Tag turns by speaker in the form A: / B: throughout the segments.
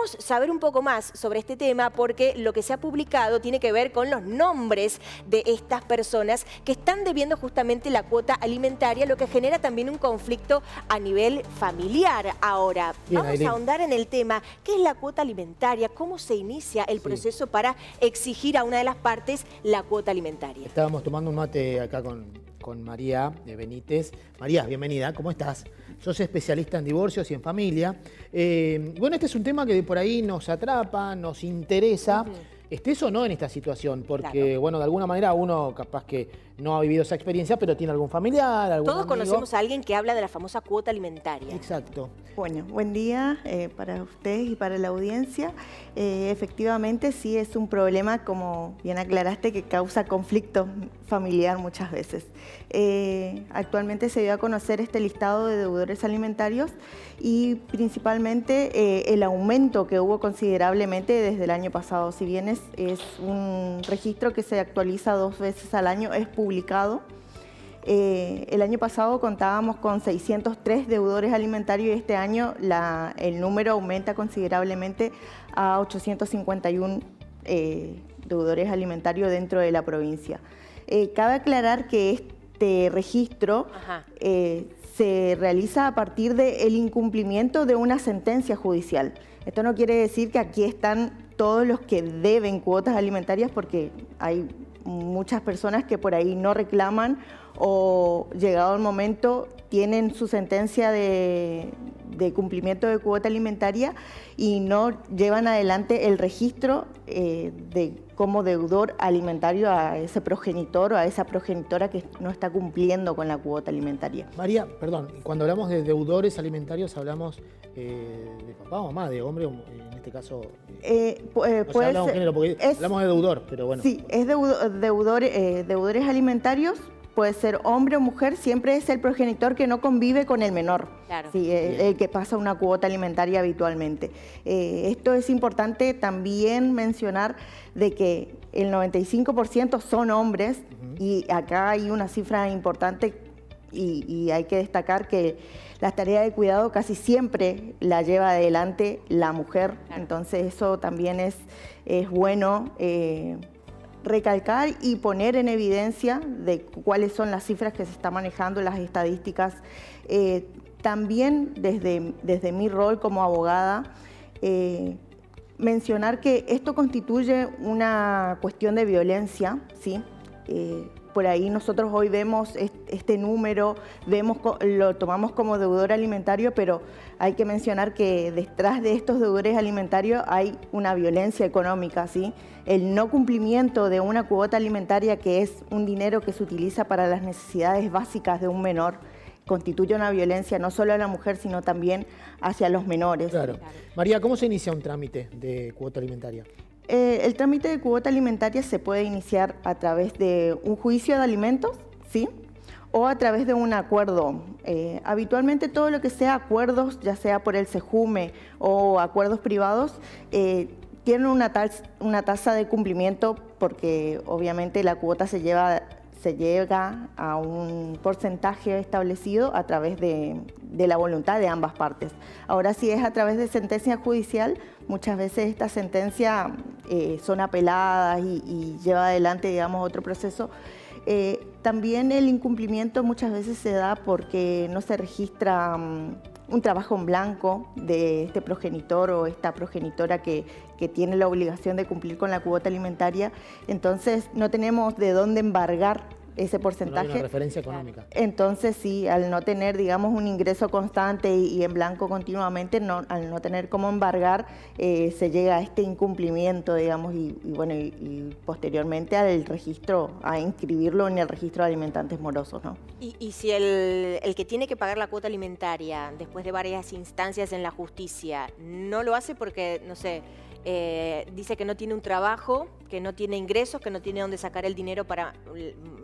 A: queremos saber un poco más sobre este tema porque lo que se ha publicado tiene que ver con los nombres de estas personas que están debiendo justamente la cuota alimentaria, lo que genera también un conflicto a nivel familiar. Ahora,
B: Bien,
A: vamos
B: Ailén,
A: a ahondar en el tema. ¿Qué es la cuota alimentaria? ¿Cómo se inicia el proceso para exigir a una de las partes la cuota alimentaria?
B: estábamos tomando un mate acá con María de Benítez. María, bienvenida, ¿cómo estás? Sos especialista en divorcios y en familia. Bueno, este es un tema que por ahí nos atrapa, nos interesa, estés o no en esta situación, porque, bueno, de alguna manera uno capaz que no ha vivido esa experiencia, pero tiene algún familiar, algún
A: Todos
B: amigo.
A: conocemos a alguien que habla de la famosa cuota alimentaria.
B: Exacto.
C: Bueno, buen día para ustedes y para la audiencia. Efectivamente, sí es un problema, como bien aclaraste, que causa conflicto familiar muchas veces. Actualmente se dio a conocer este listado de deudores alimentarios y principalmente el aumento que hubo considerablemente desde el año pasado. Si bien es un registro que se actualiza 2 veces al año, es publicado. El año pasado contábamos con 603 deudores alimentarios y este año el número aumenta considerablemente a 851 deudores alimentarios dentro de la provincia. Cabe aclarar que este registro se realiza a partir del incumplimiento de una sentencia judicial. Esto no quiere decir que aquí están todos los que deben cuotas alimentarias, porque hay muchas personas que por ahí no reclaman o llegado el momento tienen su sentencia de cumplimiento de cuota alimentaria y no llevan adelante el registro como deudor alimentario a ese progenitor o a esa progenitora que no está cumpliendo con la cuota alimentaria.
B: María, perdón, cuando hablamos de deudores alimentarios hablamos de papá o mamá, de hombre, en este caso. Hablamos de género, porque hablamos de deudor, pero bueno.
C: Sí, es deudores alimentarios. Puede ser hombre o mujer, siempre es el progenitor que no convive con el menor,
A: claro.
C: Sí, el que pasa una cuota alimentaria habitualmente. Esto es importante también mencionar de que el 95% son hombres y acá hay una cifra importante y hay que destacar que las tareas de cuidado casi siempre la lleva adelante la mujer, entonces eso también es bueno recalcar y poner en evidencia de cuáles son las cifras que se están manejando, las estadísticas. También desde mi rol como abogada, mencionar que esto constituye una cuestión de violencia, ¿sí? Por ahí nosotros hoy vemos este número, lo tomamos como deudor alimentario, pero hay que mencionar que detrás de estos deudores alimentarios hay una violencia económica, ¿sí? El no cumplimiento de una cuota alimentaria, que es un dinero que se utiliza para las necesidades básicas de un menor, constituye una violencia no solo a la mujer, sino también hacia los menores.
B: Claro. María, ¿cómo se inicia un trámite de cuota alimentaria?
C: El trámite de cuota alimentaria se puede iniciar a través de un juicio de alimentos, ¿sí? O a través de un acuerdo. Habitualmente todo lo que sea acuerdos, ya sea por el SEJUME o acuerdos privados, tienen una tasa de cumplimiento porque obviamente la cuota se llega a un porcentaje establecido a través de la voluntad de ambas partes. Ahora, si es a través de sentencia judicial, muchas veces estas sentencias son apeladas y lleva adelante, digamos, otro proceso. También el incumplimiento muchas veces se da porque no se registra un trabajo en blanco de este progenitor o esta progenitora que tiene la obligación de cumplir con la cuota alimentaria. Entonces no tenemos de dónde embargar ese porcentaje.
B: No hay una referencia económica.
C: Entonces sí, al no tener, digamos, un ingreso constante y en blanco continuamente, al no tener cómo embargar, se llega a este incumplimiento, digamos, y posteriormente al registro, a inscribirlo en el registro de alimentantes morosos, ¿no?
A: Y si el que tiene que pagar la cuota alimentaria después de varias instancias en la justicia no lo hace porque, no sé, dice que no tiene un trabajo, que no tiene ingresos, que no tiene dónde sacar el dinero para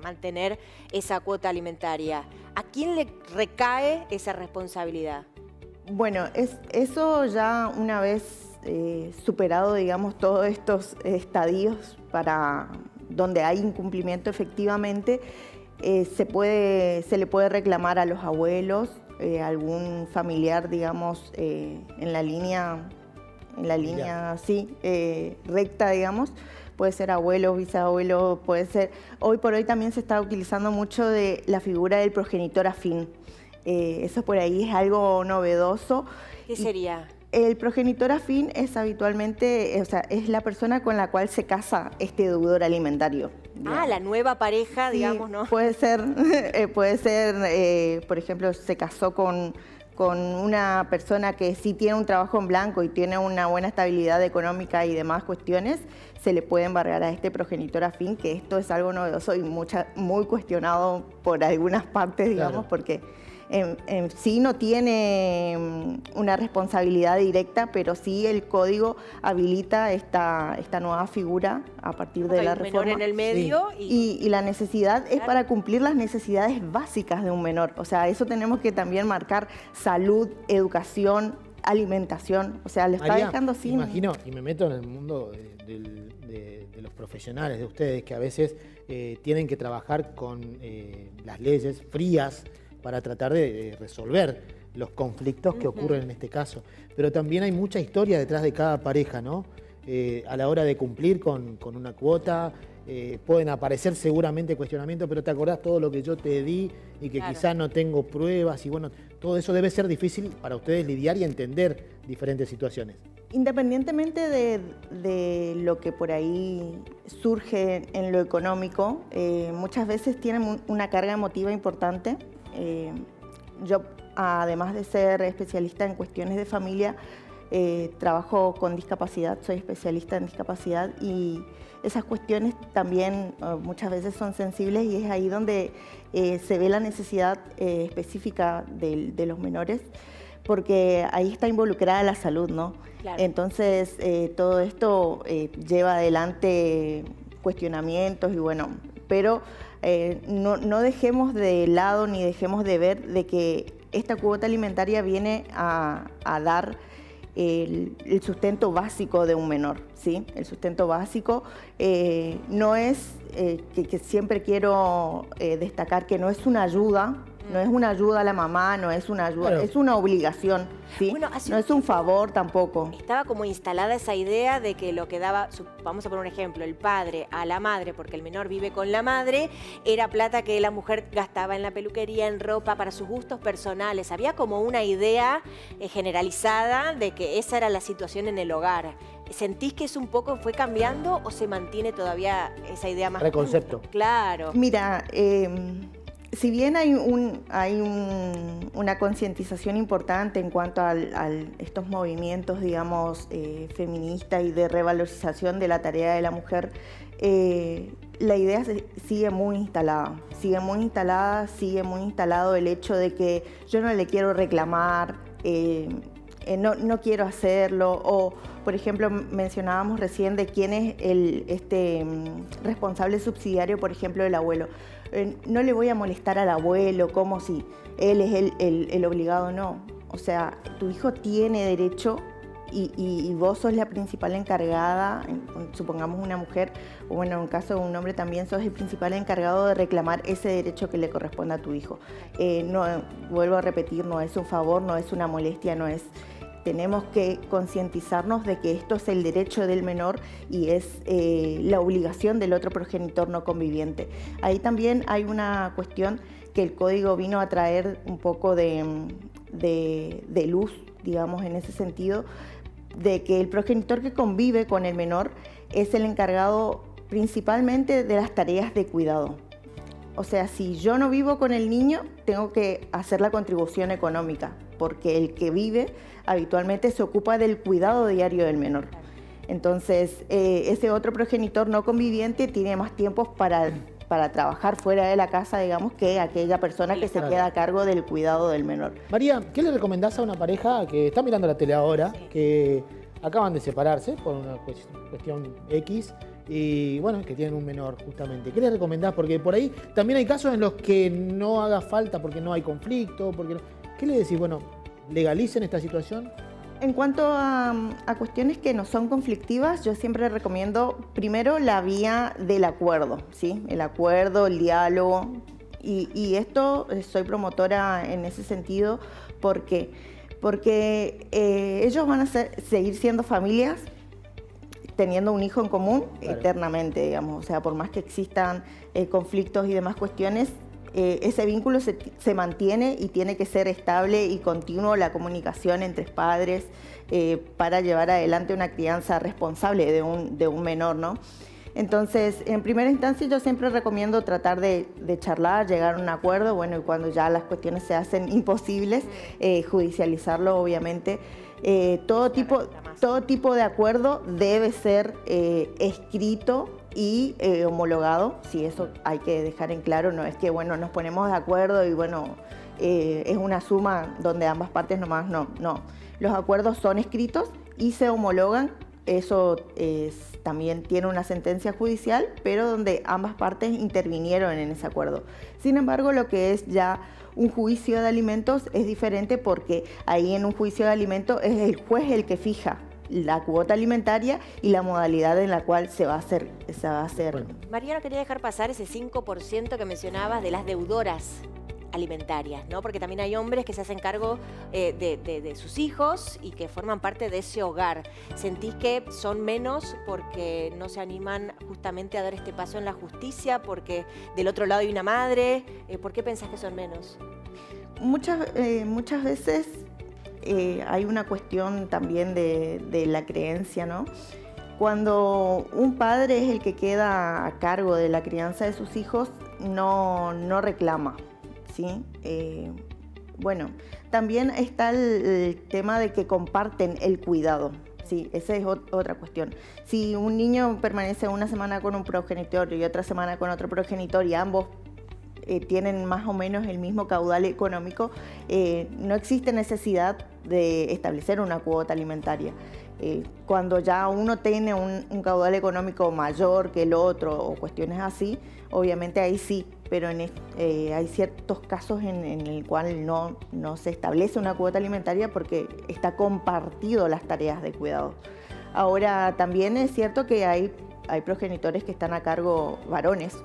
A: mantener esa cuota alimentaria, ¿a quién le recae esa responsabilidad?
C: Bueno, eso ya una vez superado, digamos, todos estos estadios para donde hay incumplimiento efectivamente, se le puede reclamar a los abuelos, algún familiar, digamos, en la línea en la línea así, recta, digamos. Puede ser abuelo, bisabuelo, puede ser... Hoy por hoy también se está utilizando mucho de la figura del progenitor afín. Eso por ahí es algo novedoso.
A: ¿Qué sería?
C: El progenitor afín es habitualmente, o sea, es la persona con la cual se casa este deudor alimentario.
A: Ah, la nueva pareja,
C: Sí,
A: digamos, ¿no?
C: puede ser, por ejemplo, se casó con una persona que sí tiene un trabajo en blanco y tiene una buena estabilidad económica y demás cuestiones, se le puede embargar a este progenitor afín, que esto es algo novedoso y muy cuestionado por algunas partes, digamos,
B: Claro.
C: porque en sí no tiene una responsabilidad directa, pero sí el código habilita esta nueva figura a partir de
A: Hay
C: la
A: un menor
C: reforma.
A: en el medio
C: Y la necesidad es
A: Claro.
C: para cumplir las necesidades básicas de un menor. O sea, eso tenemos que también marcar: salud, educación, alimentación. O sea, le está
B: María,
C: dejando sin...
B: imagino, y me meto en el mundo de los profesionales, de ustedes, que a veces tienen que trabajar con las leyes frías para tratar de resolver los conflictos que ocurren en este caso. Pero también hay mucha historia detrás de cada pareja, ¿no? A la hora de cumplir con una cuota, pueden aparecer seguramente cuestionamientos, pero te acordás todo lo que yo te di y que
A: Claro.
B: quizás no tengo pruebas, y bueno, todo eso debe ser difícil para ustedes lidiar y entender diferentes situaciones.
C: Independientemente de lo que por ahí surge en lo económico, muchas veces tienen una carga emotiva importante. Yo, además de ser especialista en cuestiones de familia, trabajo con discapacidad, soy especialista en discapacidad, y esas cuestiones también muchas veces son sensibles, y es ahí donde se ve la necesidad específica de los menores, porque ahí está involucrada la salud, ¿no?
A: Claro.
C: Entonces, todo esto lleva adelante cuestionamientos y bueno, pero no dejemos de lado ni dejemos de ver de que esta cuota alimentaria viene a dar el sustento básico de un menor, ¿sí? El sustento básico no es, que siempre quiero destacar que no es una ayuda, no es una ayuda a la mamá, no es una ayuda,
B: Claro.
C: es una obligación, ¿sí?
A: Bueno, hace
C: No
A: un
C: es un favor tampoco.
A: Estaba como instalada esa idea de que lo que daba, vamos a poner un ejemplo, el padre a la madre, porque el menor vive con la madre, era plata que la mujer gastaba en la peluquería, en ropa, para sus gustos personales. Había como una idea generalizada de que esa era la situación en el hogar. ¿Sentís que eso un poco fue cambiando o se mantiene todavía esa idea más?
B: Preconcepto.
A: Claro.
C: Mira, si bien hay una concientización importante en cuanto a estos movimientos, digamos, feministas y de revalorización de la tarea de la mujer, la idea sigue muy instalada, sigue muy instalado el hecho de que yo no le quiero reclamar, no quiero hacerlo, o por ejemplo mencionábamos recién de quién es este responsable subsidiario, por ejemplo el abuelo. No le voy a molestar al abuelo como si él es el obligado, no. O sea, tu hijo tiene derecho y vos sos la principal encargada, supongamos una mujer, o bueno, en un caso de un hombre también, sos el principal encargado de reclamar ese derecho que le corresponde a tu hijo. No, vuelvo a repetir, no es un favor, no es una molestia, no es... Tenemos que concientizarnos de que esto es el derecho del menor y es la obligación del otro progenitor no conviviente. Ahí también hay una cuestión que el código vino a traer un poco de luz, digamos, en ese sentido, de que el progenitor que convive con el menor es el encargado principalmente de las tareas de cuidado. O sea, si yo no vivo con el niño, tengo que hacer la contribución económica, porque el que vive habitualmente se ocupa del cuidado diario del menor. Entonces, ese otro progenitor no conviviente tiene más tiempos para trabajar fuera de la casa, digamos, que aquella persona que se queda a cargo del cuidado del menor.
B: María, ¿qué le recomendás a una pareja que está mirando la tele ahora, que acaban de separarse por una cuestión X, y bueno, que tienen un menor justamente? ¿Qué le recomendás? Porque por ahí también hay casos en los que no haga falta porque no hay conflicto, porque ¿qué le decís? Bueno, legalicen esta situación.
C: En cuanto a cuestiones que no son conflictivas, yo siempre recomiendo primero la vía del acuerdo, ¿sí? El acuerdo, el diálogo, y esto soy promotora en ese sentido. ¿Por qué? porque ellos van a seguir siendo familias, teniendo un hijo en común eternamente, digamos. O sea, por más que existan conflictos y demás cuestiones, ese vínculo se mantiene y tiene que ser estable y continuo la comunicación entre padres para llevar adelante una crianza responsable de un menor, ¿no? Entonces, en primera instancia yo siempre recomiendo tratar de charlar, llegar a un acuerdo, bueno, y cuando ya las cuestiones se hacen imposibles, judicializarlo, obviamente. Todo tipo de acuerdo debe ser escrito y homologado. Sí, eso hay que dejar en claro, no es que, bueno, nos ponemos de acuerdo y, bueno, es una suma donde ambas partes nomás, no. Los acuerdos son escritos y se homologan. Eso también tiene una sentencia judicial, pero donde ambas partes intervinieron en ese acuerdo. Sin embargo, lo que es ya un juicio de alimentos es diferente, porque ahí en un juicio de alimentos es el juez el que fija la cuota alimentaria y la modalidad en la cual se va a hacer.
A: Bueno. María, no quería dejar pasar ese 5% que mencionabas de las deudoras alimentarias, ¿no? Porque también hay hombres que se hacen cargo de sus hijos y que forman parte de ese hogar. ¿Sentís que son menos porque no se animan justamente a dar este paso en la justicia? ¿Porque del otro lado hay una madre? ¿Por qué pensás que son menos?
C: Muchas veces hay una cuestión también de la creencia, ¿no? Cuando un padre es el que queda a cargo de la crianza de sus hijos, no reclama, ¿sí? Bueno, también está el tema de que comparten el cuidado, ¿sí? Esa es otra cuestión. Si un niño permanece una semana con un progenitor y otra semana con otro progenitor y ambos tienen más o menos el mismo caudal económico, no existe necesidad de establecer una cuota alimentaria. Cuando ya uno tiene un caudal económico mayor que el otro o cuestiones así, obviamente ahí sí, pero hay ciertos casos en el cual no se establece una cuota alimentaria porque está compartido las tareas de cuidado. Ahora, también es cierto que hay progenitores que están a cargo, varones,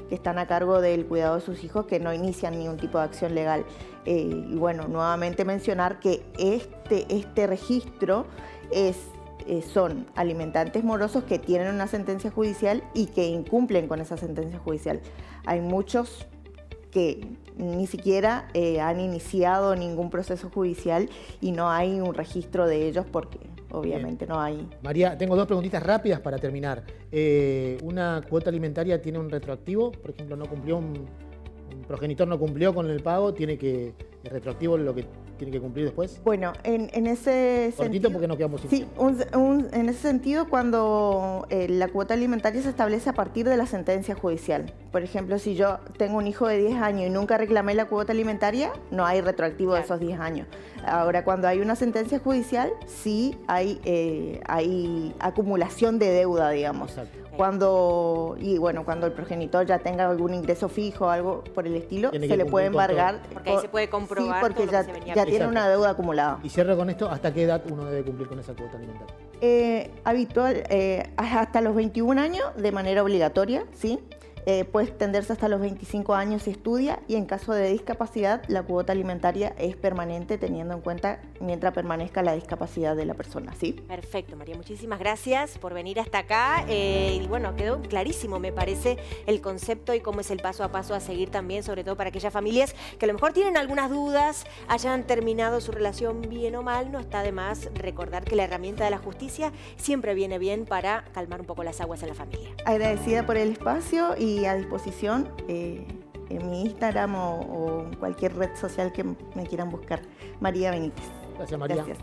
C: que están a cargo del cuidado de sus hijos, que no inician ningún tipo de acción legal. Y bueno, nuevamente mencionar que este registro son alimentantes morosos que tienen una sentencia judicial y que incumplen con esa sentencia judicial. Hay muchos que ni siquiera han iniciado ningún proceso judicial y no hay un registro de ellos porque obviamente no hay.
B: María, tengo dos preguntitas rápidas para terminar. ¿Una cuota alimentaria tiene un retroactivo? Por ejemplo, un progenitor no cumplió con el pago, ¿el retroactivo lo que tiene que cumplir después?
C: Bueno, en ese
B: sentido, porque no quedamos sin
C: tiempo. Sí, en ese sentido, cuando la cuota alimentaria se establece a partir de la sentencia judicial. Por ejemplo, si yo tengo un hijo de 10 años y nunca reclamé la cuota alimentaria, no hay retroactivo de esos 10 años. Ahora, cuando hay una sentencia judicial, sí hay acumulación de deuda, digamos.
B: Exacto.
C: Cuando el progenitor ya tenga algún ingreso fijo o algo por el estilo, se le puede embargar.
A: Porque ahí se puede comprobar.
C: Sí, porque ya tiene una deuda acumulada.
B: Y cierro con esto, ¿hasta qué edad uno debe cumplir con esa cuota alimentaria?
C: Habitual, hasta los 21 años de manera obligatoria, ¿sí? Puede extenderse hasta los 25 años si estudia, y en caso de discapacidad la cuota alimentaria es permanente, teniendo en cuenta mientras permanezca la discapacidad de la persona, ¿sí?
A: Perfecto, María, muchísimas gracias por venir hasta acá. Y bueno, quedó clarísimo, me parece, el concepto y cómo es el paso a paso a seguir también, sobre todo para aquellas familias que a lo mejor tienen algunas dudas, hayan terminado su relación bien o mal. No está de más recordar que la herramienta de la justicia siempre viene bien para calmar un poco las aguas en la familia.
C: Agradecida por el espacio y a disposición en mi Instagram o cualquier red social que me quieran buscar. María Benítez.
B: Gracias, María.
C: Gracias.